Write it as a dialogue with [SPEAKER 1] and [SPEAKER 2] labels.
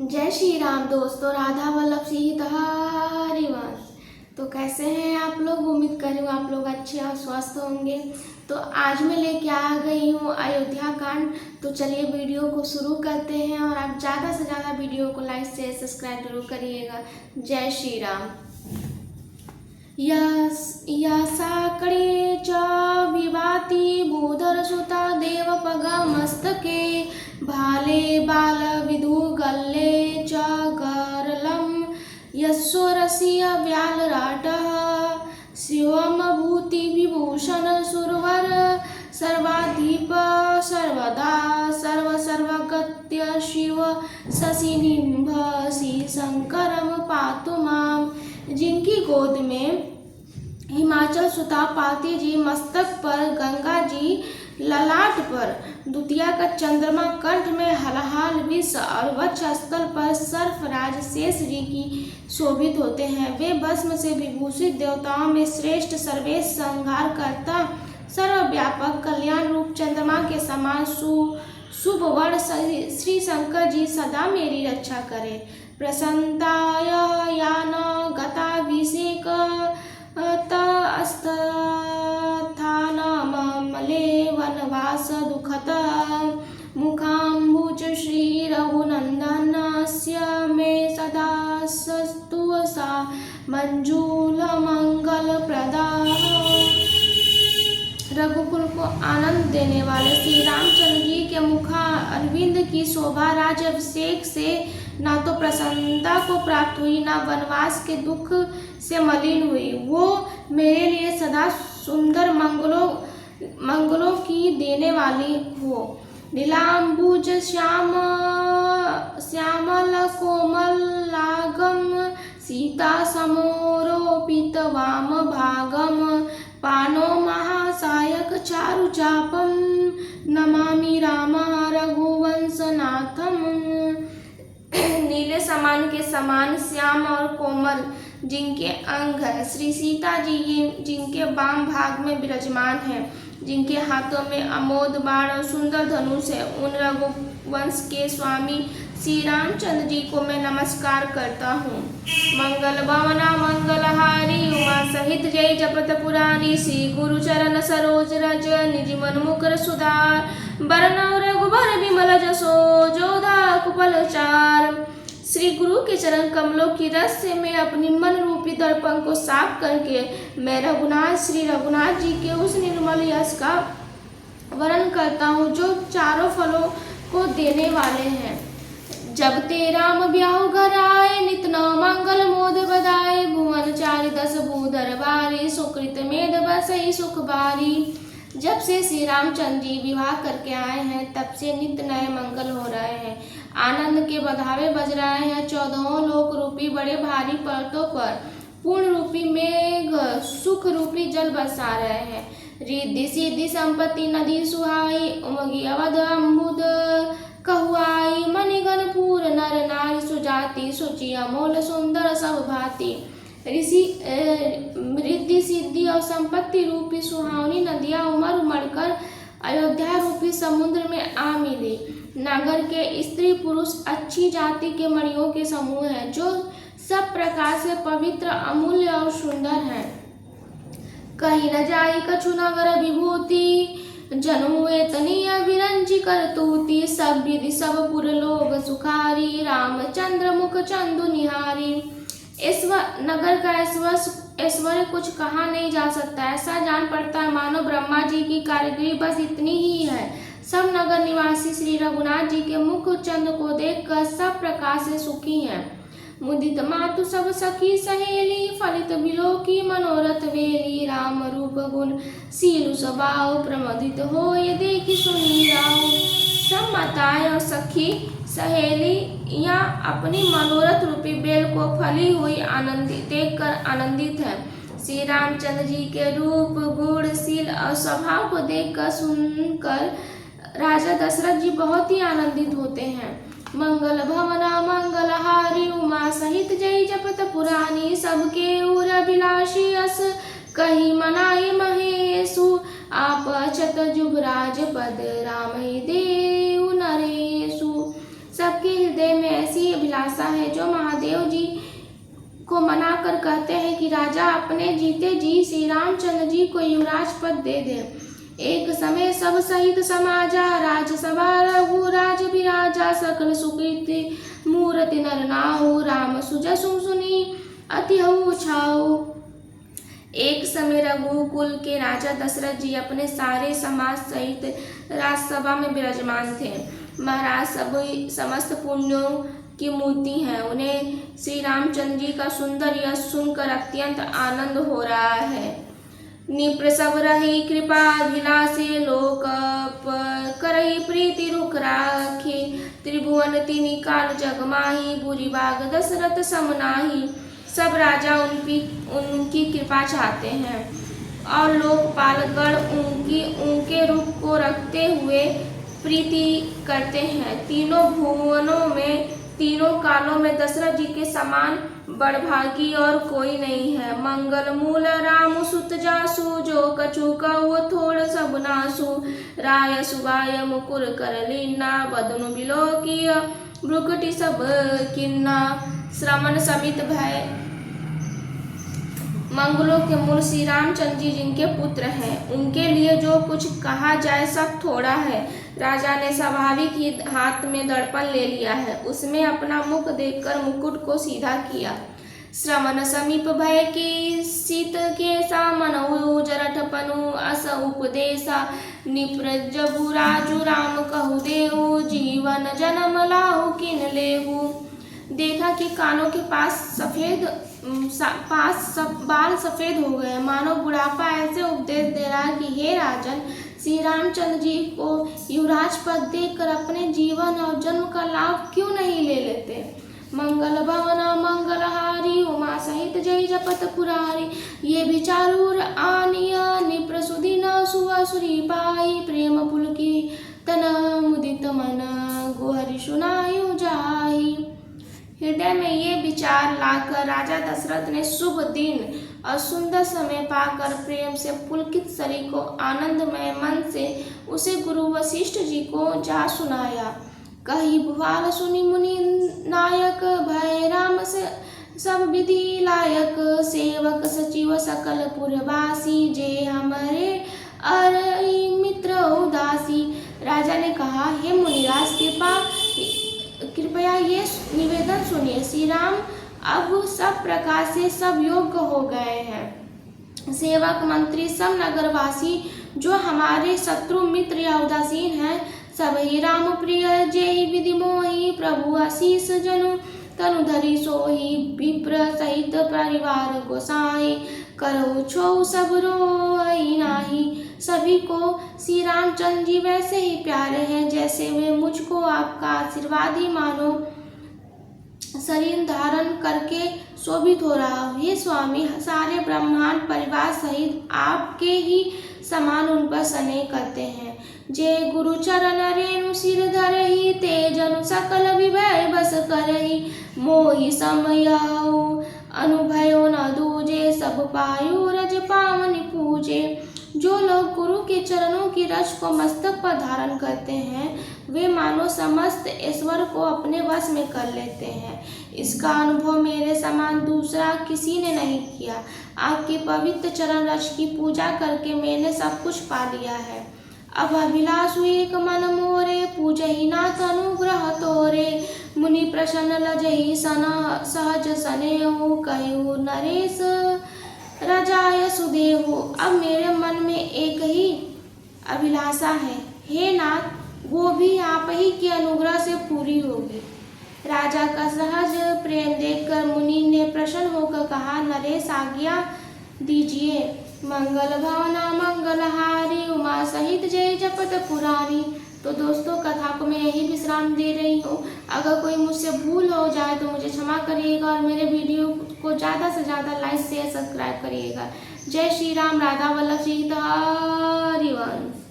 [SPEAKER 1] जय श्री राम दोस्तों, राधा वल्लभ सीता हरिवंश। तो कैसे हैं आप लोग? उम्मीद कर रही हूँ आप लोग अच्छे और स्वस्थ होंगे। तो आज मैं लेके आ गई हूँ अयोध्या कांड। तो चलिए वीडियो को शुरू करते हैं और आप ज़्यादा से ज़्यादा वीडियो को लाइक शेयर सब्सक्राइब जरूर करिएगा। जय श्री राम। यासाकड़े च विभाति भूधरसुता देवपगमस्तके भाले बालविदुगल्ले च गरलं यस्वरस्य व्यालराटः शिवमभूतिविभूषण सुरवर सर्वाधिप सर्वदा सर्वगत्य शिव शशिनिम्भ शंकरम पातु माम। जिनकी गोद में हिमाचल सुता पाती जी, मस्तक पर गंगा जी, ललाट पर दुतिया का चंद्रमा, कंठ में हलहाल विष और वक्ष स्थल पर सर्फराज शेष जी की शोभित होते हैं। वे भस्म से विभूषित देवताओं में श्रेष्ठ, सर्वेश, संहार करता, सर्वव्यापक, कल्याण रूप चंद्रमा के समान शुभ वर्ण श्री शंकर जी सदा मेरी रक्षा करे। प्रसन्नताय यान गताभिषेक तस्थानमले वनवास दुखत मुखाम्बुज श्री रघुनंदनस्य मे सदा सस्तु सा मंजूल मंगल प्रदा। रघुकुल को आनंद देने वाले श्री रामचंद्र जी के मुखा अरविंद की शोभा राज्याभिषेक से ना तो प्रसन्नता को प्राप्त हुई, ना वनवास के दुख से मलिन हुई। वो मेरे लिए सदा सुंदर मंगलों की देने वाली हो। नीलांबुज श्यामल कोमलागम सीता समोरोपित वाम भागम पानो महासायक चारुचापम नमामि राम रघुवंशनाथम। नीले समान के समान श्याम और कोमल जिनके अंग है श्री सीता जी, जिनके वाम भाग में विराजमान है, जिनके हाथों में अमोद बाण और सुंदर धनुष है, उन रघुवंश के स्वामी श्री रामचंद्र जी को मैं नमस्कार करता हूँ। मंगल भवना मंगलहारी उमा सहित जय जपत पुरारी श्री गुरु चरण सरोज रज निज मन मुकर सुधार बरनौ रघुबर विमल जसो जोधा कुपल चार। श्री गुरु के चरण कमलों की रस से मैं अपनी मन रूपी दर्पण को साफ करके मैं श्री रघुनाथ जी के उस निर्मल यश का वर्णन करता हूँ जो चारों फलों को देने वाले हैं। जब ते राम ब्याहु घर आए नित नौ मंगल मोद बधाए भुवन चारि दस भूधर बारी सुकृत मेद बसई सुख बारी। जब से श्री रामचंद्र जी विवाह करके आए हैं तब से नित्य नए मंगल हो रहे हैं, आनंद के बधावे बज रहे हैं। 14 लोक रूपी बड़े भारी पर्वतों पर पूर्ण रूपी मेघ सुख रूपी जल बरसा रहे हैं। रिद्धि सिद्धि संपत्ति नदी सुहाई उमगी अवध अम्बुद कहुआई मणिगण पूर नर नारी सुजाति सुचि अमोल सुंदर सब भांति। रिद्धि सिद्धि और संपत्ति रूपी सुहावनी नदियां उमड़ उमड़ कर अयोध्या रूपी समुद्र में आ मिली। नगर के स्त्री पुरुष अच्छी जाति के मणियों के समूह हैं जो सब प्रकार से पवित्र, अमूल्य और सुंदर हैं। कहीं न जाई कछु नगर विभूति जनु एतनीय विरंची कर तूती सब विधि सब पुर लोग सुखारी रामचंद्र मुख चंदु निहारी। नगर का ऐश्वर्य कुछ कहा नहीं जा सकता। ऐसा जान पड़ता है मानो ब्रह्मा जी की कारीगरी बस इतनी ही है। सब नगर निवासी श्री रघुनाथ जी के मुख चंद को देखकर सब प्रकार से सुखी हैं। मुदित मातु सब सखी सहेली फलित बिलो की मनोरथ वेली राम रूप गुण सीलु स्वभाव प्रमोदित हो ये देखी सुनी राव। सब माताएं और सखी सहेली या अपनी मनोरथ रूपी बेल को फली हुई देखकर आनंदित है। श्री रामचंद्र जी के रूप गुण शील और स्वभाव को देखकर सुनकर राजा दशरथ जी बहुत ही आनंदित होते हैं। मंगल भवना मंगलहारी उमा सहित जय जपत पुरानी सबके उर अभिलाषी अस कही मनाई महेशु आप अचत जुगराज पद राम देव नरेशु। सबके हृदय में ऐसी अभिलाषा है जो महादेव जी को मनाकर कहते हैं कि राजा अपने जीते जी श्री रामचंद्र जी को युवराज पद दे दे। एक समय सब सहित समाजा, राजसभा रघुराज विराजा, सकल सुकृति मूर्ति नर नाहु, राम सुजसु सुनी अति हऊ छाऊ। एक समय रघुकुल के राजा दशरथ जी अपने सारे समाज सहित राजसभा में विराजमान थे। महाराज सभी समस्त पुण्यों की मूर्ति हैं। उन्हें श्री रामचंद्र जी का सुंदर यश सुनकर अत्यंत आनंद हो रहा है। निप्रसव रही कृपाभिलाषे, लोक करही प्रीति रुख राखी, त्रिभुवन तिनि काल जग माही, बुरी बाग दशरथ सम नाही। सब राजा उनकी कृपा चाहते हैं और लोकपालगण उनके रूप को रखते हुए प्रीति करते हैं। तीनों भुवनों में तीनों कालों में दशरथ जी के समान बड़भागी और कोई नहीं है। मंगल मूल राम सुत जासु, जो कछु कहो थोड़ सब नासु, राय सुबाय मुकुर कर लीना, बदनु बिलोकिय भ्रुकुटि सब किन्ना। श्रमण समित भय मंगलों के मूल श्री रामचंद्र जी जिनके पुत्र हैं, उनके लिए जो कुछ कहा जाए सब थोड़ा है। राजा ने स्वाभाविक ही हाथ में दर्पण ले लिया है, उसमें अपना मुख देखकर मुकुट को सीधा किया। श्रवण समीप भय की शीत के सामन जरठ पनु, अस उपदेशा निप्रज राजू, राम कहु देहु, जीवन जन्म लाहु किन लेहु। देखा कि कानों के बाल सफेद हो गए, मानो बुढ़ापा ऐसे उपदेश दे रहा है कि हे राजन, श्री रामचंद्र जी को युवराज पद देकर अपने जीवन और जन्म का लाभ क्यों नहीं ले लेते। मंगल भवन मंगलहारी, उमा सहित जय जपत पुरारी, ये विचारूर आनिया निप्रसुदिन सुअसुरी पाई, प्रेम पुलकी तन मुदित मन गुहरि सुनायु जाहि। हृदय में ये विचार लाकर राजा दशरथ ने शुभ दिन और सुंदर समय पाकर प्रेम से पुलकित शरीर को आनंदमय मन से उसे गुरु वशिष्ठ जी को जा सुनाया। कही भुआल सुनि मुनि नायक, भय राम से सब विधि लायक, सेवक सचिव सकल पुरवासी, जे हमारे अरई मित्र उदासी। राजा ने कहा, हे मुनिराज कृपया ये निवेदन सुनिए, श्री राम अब सब प्रकार से सब योग्य हो गए हैं। सेवक मंत्री सब नगरवासी जो हमारे शत्रु मित्र या उदासीन हैं, सब ही राम प्रिय, जय विधि मोहि, प्रभु आशीष जनु तनु धरि सोहि, विप्र सहित परिवार गोसाई, करो छो सब रोई नाही। सभी को श्री रामचंद्र जी वैसे ही प्यारे हैं जैसे वे मुझको आपका आशीर्वाद ही मानो शरीर धारण करके शोभित हो रहा हो। हे स्वामी, सारे ब्रह्मांड परिवार सहित आपके ही समान उन पर स्नेह करते हैं। जय गुरु चरण रेणु सिर धरहि, ते जनु सकल विभय बस करहि, मोहि समयाउ अनुभयो न दूजे, सब पायु रज पावन पूजे। जो लोग गुरु के चरणों की रज को मस्तक पर धारण करते हैं, वे मानो समस्त ईश्वर को अपने वश में कर लेते हैं। इसका अनुभव मेरे समान दूसरा किसी ने नहीं किया। आपके पवित्र चरण रज की पूजा करके मैंने सब कुछ पा लिया है। अब अभिलाषु एक मन मोरे, पूजहि नाथ अनुग्रह तोरे, मुनि प्रसन्न लजहि सहज स्नेहु, कहु नरेश राजाय सुदेहु। अब मेरे मन में एक ही अभिलाषा है, हे नाथ, वो भी आप ही के अनुग्रह से पूरी होगी। राजा का सहज प्रेम देखकर मुनि ने प्रसन्न होकर कहा, नरेश आज्ञा दीजिए। मंगल भावना मंगलहारी, उमा सहित जय जपत पुरारी। तो दोस्तों, कथा को मैं यही विश्राम दे रही हूँ। अगर कोई मुझसे भूल हो जाए तो मुझे क्षमा करिएगा और मेरे वीडियो को ज़्यादा से ज़्यादा लाइक शेयर सब्सक्राइब करिएगा। जय श्री राम। राधा वल्लभ सीता हरिवंश।